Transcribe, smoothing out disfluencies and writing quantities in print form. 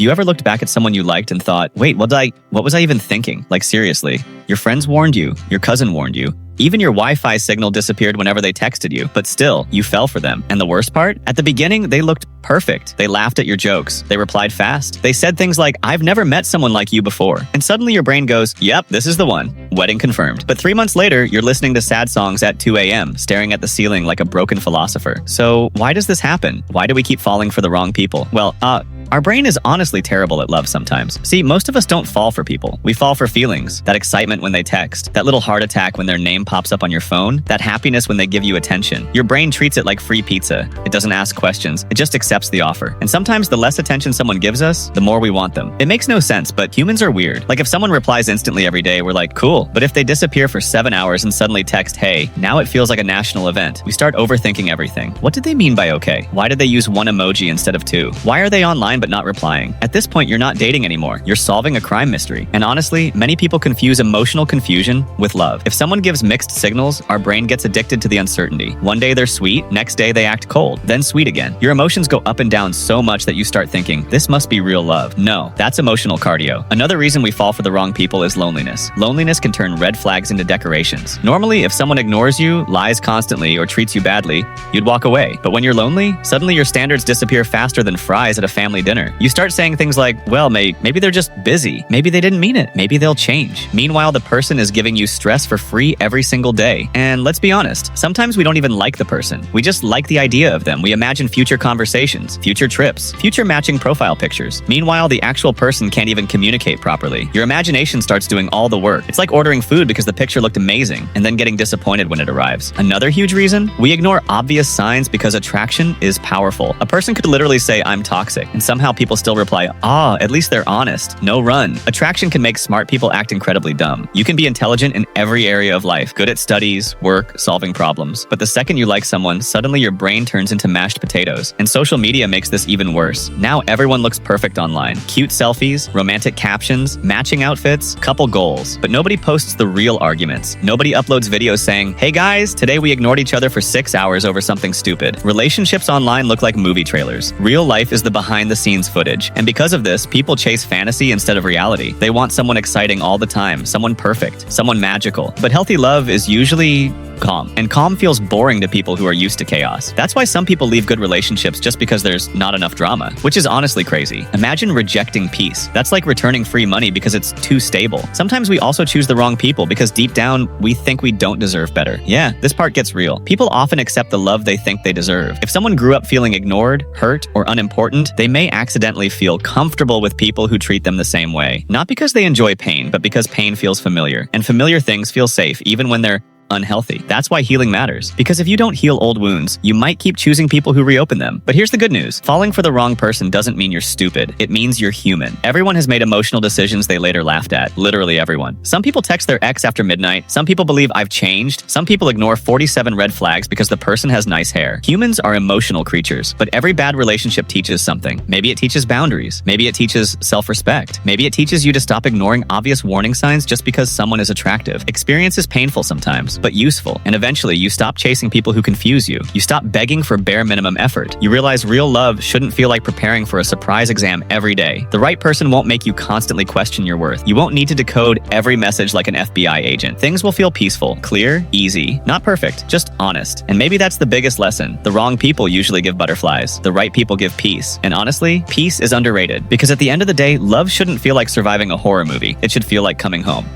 you ever looked back at someone you liked and thought, wait, what was I even thinking? Like, seriously. Your friends warned you, your cousin warned you, even your Wi-Fi signal disappeared whenever they texted you, but still, you fell for them. And the worst part? At the beginning, they looked perfect. They laughed at your jokes. They replied fast. They said things like, I've never met someone like you before. And suddenly your brain goes, yep, this is the one. Wedding confirmed. But 3 months later, you're listening to sad songs at 2 a.m., staring at the ceiling like a broken philosopher. So why does this happen? Why do we keep falling for the wrong people? Well, our brain is honestly terrible at love sometimes. See, most of us don't fall for people. We fall for feelings. That excitement when they text. That little heart attack when their name pops up on your phone. That happiness when they give you attention. Your brain treats it like free pizza. It doesn't ask questions. It just accepts the offer. And sometimes the less attention someone gives us, the more we want them. It makes no sense, but humans are weird. Like if someone replies instantly every day, we're like, cool. But if they disappear for 7 hours and suddenly text, hey, now it feels like a national event. We start overthinking everything. What did they mean by okay? Why did they use one emoji instead of two? Why are they online but not replying? At this point, you're not dating anymore. You're solving a crime mystery. And honestly, many people confuse emotional confusion with love. If someone gives mixed signals, our brain gets addicted to the uncertainty. One day they're sweet, next day they act cold, then sweet again. Your emotions go up and down so much that you start thinking, this must be real love. No, that's emotional cardio. Another reason we fall for the wrong people is loneliness. Loneliness can turn red flags into decorations. Normally, if someone ignores you, lies constantly, or treats you badly, you'd walk away. But when you're lonely, suddenly your standards disappear faster than fries at a family dinner. You start saying things like, well, maybe they're just busy. Maybe they didn't mean it. Maybe they'll change. Meanwhile, the person is giving you stress for free every single day. And let's be honest, sometimes we don't even like the person. We just like the idea of them. We imagine future conversations, future trips, future matching profile pictures. Meanwhile, the actual person can't even communicate properly. Your imagination starts doing all the work. It's like ordering food because the picture looked amazing and then getting disappointed when it arrives. Another huge reason? We ignore obvious signs because attraction is powerful. A person could literally say, I'm toxic, and somehow people still reply, at least they're honest. No run. Attraction can make smart people act incredibly dumb. You can be intelligent in every area of life, good at studies, work, solving problems. But the second you like someone, suddenly your brain turns into mashed potatoes. And social media makes this even worse. Now everyone looks perfect online. Cute selfies, romantic captions, matching outfits, couple goals. But nobody posts the real arguments. Nobody uploads videos saying, hey guys, today we ignored each other for 6 hours over something stupid. Relationships online look like movie trailers. Real life is the behind-the-scenes footage. And because of this, people chase fantasy instead of reality. They want someone exciting all the time, someone perfect, someone magical. But healthy love is usually calm. And calm feels boring to people who are used to chaos. That's why some people leave good relationships just because there's not enough drama, which is honestly crazy. Imagine rejecting peace. That's like returning free money because it's too stable. Sometimes we also choose the wrong people because deep down, we think we don't deserve better. Yeah, this part gets real. People often accept the love they think they deserve. If someone grew up feeling ignored, hurt, or unimportant, they may accidentally feel comfortable with people who treat them the same way. Not because they enjoy pain, but because pain feels familiar. And familiar things feel safe, even when they're unhealthy. That's why healing matters. Because if you don't heal old wounds, you might keep choosing people who reopen them. But here's the good news. Falling for the wrong person doesn't mean you're stupid. It means you're human. Everyone has made emotional decisions they later laughed at. Literally everyone. Some people text their ex after midnight. Some people believe I've changed. Some people ignore 47 red flags because the person has nice hair. Humans are emotional creatures, but every bad relationship teaches something. Maybe it teaches boundaries. Maybe it teaches self-respect. Maybe it teaches you to stop ignoring obvious warning signs just because someone is attractive. Experience is painful sometimes, but useful. And eventually, you stop chasing people who confuse you. You stop begging for bare minimum effort. You realize real love shouldn't feel like preparing for a surprise exam every day. The right person won't make you constantly question your worth. You won't need to decode every message like an FBI agent. Things will feel peaceful, clear, easy, not perfect, just honest. And maybe that's the biggest lesson. The wrong people usually give butterflies. The right people give peace. And honestly, peace is underrated because at the end of the day, love shouldn't feel like surviving a horror movie. It should feel like coming home.